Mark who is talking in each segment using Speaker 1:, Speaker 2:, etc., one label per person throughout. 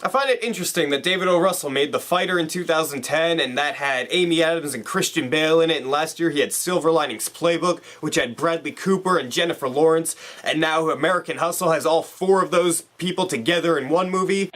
Speaker 1: I find it interesting that David O. Russell made The Fighter in 2010, and that had Amy Adams and Christian Bale in it, and last year he had Silver Linings Playbook, which had Bradley Cooper and Jennifer Lawrence, and now American Hustle has all four of those people together in one movie.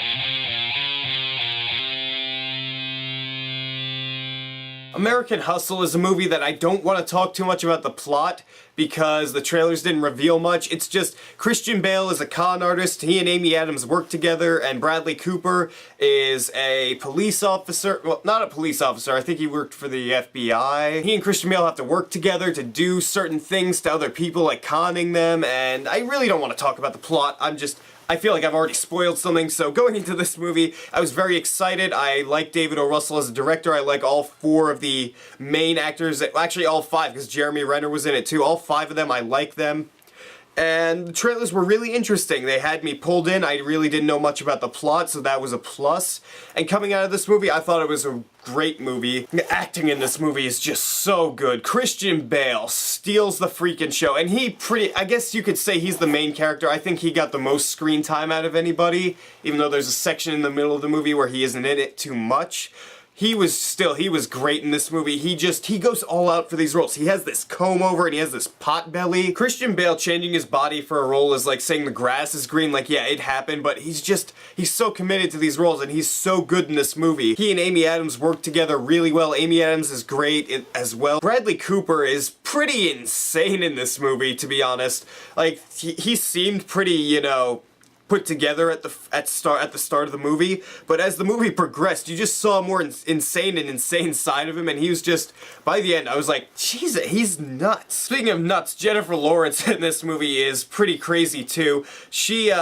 Speaker 1: American Hustle is a movie that I don't want to talk too much about the plot because the trailers didn't reveal much. It's just Christian Bale is a con artist, he and Amy Adams work together, and Bradley Cooper is a police officer. Well, not a police officer, I think he worked for the FBI. He and Christian Bale have to work together to do certain things to other people, like conning them, and I really don't want to talk about the plot. I feel like I've already spoiled something, so going into this movie, I was very excited. I like David O. Russell as a director. I like all four of the main actors, actually all five, because Jeremy Renner was in it too. All five of them, I like them. And the trailers were really interesting. They had me pulled in. I really didn't know much about the plot, so that was a plus. And coming out of this movie, I thought it was a great movie. The acting in this movie is just so good. Christian Bale steals the freaking show, and I guess you could say he's the main character. I think he got the most screen time out of anybody, even though there's a section in the middle of the movie where he isn't in it too much. He was great in this movie. He goes all out for these roles. He has this comb over and he has this pot belly. Christian Bale changing his body for a role is like saying the grass is green, like, yeah, it happened, but he's so committed to these roles and he's so good in this movie. He and Amy Adams work together really well. Amy Adams is great as well. Bradley Cooper is pretty insane in this movie, to be honest. Like, he seemed pretty, you know, put together at the start of the movie, but as the movie progressed, you just saw a more insane side of him, and he was just, by the end, I was like, Jesus, he's nuts. Speaking of nuts, Jennifer Lawrence in this movie is pretty crazy too. She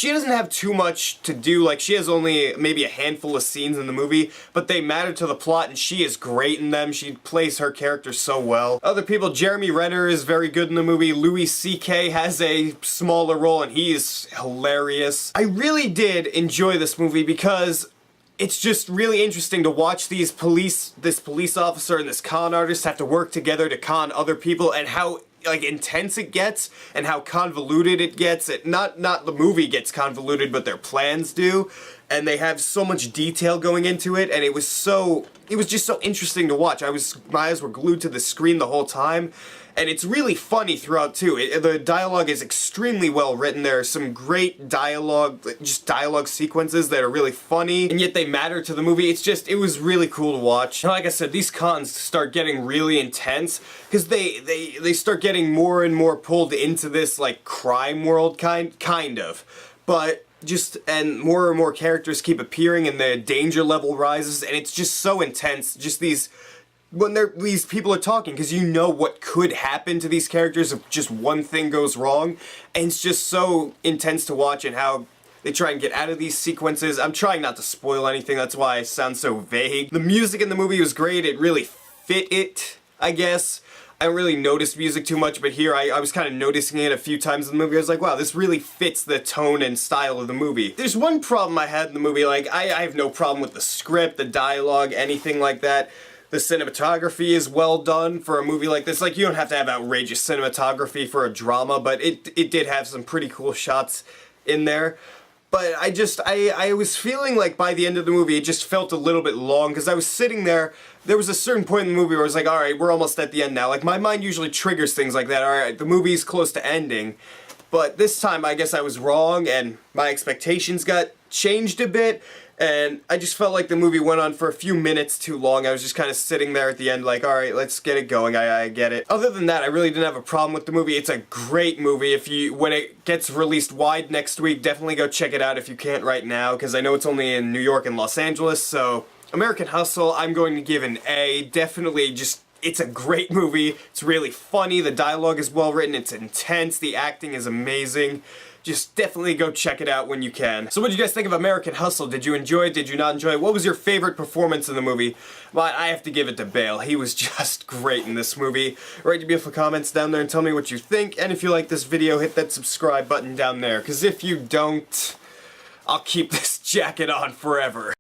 Speaker 1: doesn't have too much to do, like, she has only maybe a handful of scenes in the movie, but they matter to the plot, and she is great in them. She plays her character so well. Other people, Jeremy Renner is very good in the movie. Louis C.K. has a smaller role, and he is hilarious. I really did enjoy this movie because it's just really interesting to watch this police officer and this con artist have to work together to con other people, and how like intense it gets and how convoluted it gets. Not the movie gets convoluted, but their plans do, and they have so much detail going into it, and it was just so interesting to watch. My eyes were glued to the screen the whole time, and it's really funny throughout too. The dialogue is extremely well written. There are some great dialogue sequences that are really funny, and yet they matter to the movie. It was really cool to watch. And like I said, these cons start getting really intense because they start getting more and more pulled into this like crime world kind of, but and more and more characters keep appearing and the danger level rises, and it's just so intense. Just when these people are talking, because you know what could happen to these characters if just one thing goes wrong, and it's just so intense to watch, and how they try and get out of these sequences. I'm trying not to spoil anything, that's why I sound so vague. The music in the movie was great, it really fit it, I guess. I don't really notice music too much, but here I was kind of noticing it a few times in the movie. I was like, wow, this really fits the tone and style of the movie. There's one problem I had in the movie, like, I have no problem with the script, the dialogue, anything like that. The cinematography is well done for a movie like this. Like, you don't have to have outrageous cinematography for a drama, but it did have some pretty cool shots in there. But I was feeling like by the end of the movie, it just felt a little bit long, because I was sitting there was a certain point in the movie where I was like, alright, we're almost at the end now. Like, my mind usually triggers things like that. Alright, the movie's close to ending. But this time, I guess I was wrong, and my expectations got changed a bit, and I just felt like the movie went on for a few minutes too long. I was just kind of sitting there at the end like, alright, let's get it going, I get it. Other than that, I really didn't have a problem with the movie. It's a great movie. When it gets released wide next week, definitely go check it out if you can't right now, because I know it's only in New York and Los Angeles, so American Hustle, I'm going to give an A. Definitely it's a great movie. It's really funny, the dialogue is well written, it's intense, the acting is amazing. Just definitely go check it out when you can. So what did you guys think of American Hustle? Did you enjoy it? Did you not enjoy it? What was your favorite performance in the movie? Well, I have to give it to Bale. He was just great in this movie. Write your beautiful comments down there and tell me what you think. And if you like this video, hit that subscribe button down there. Because if you don't, I'll keep this jacket on forever.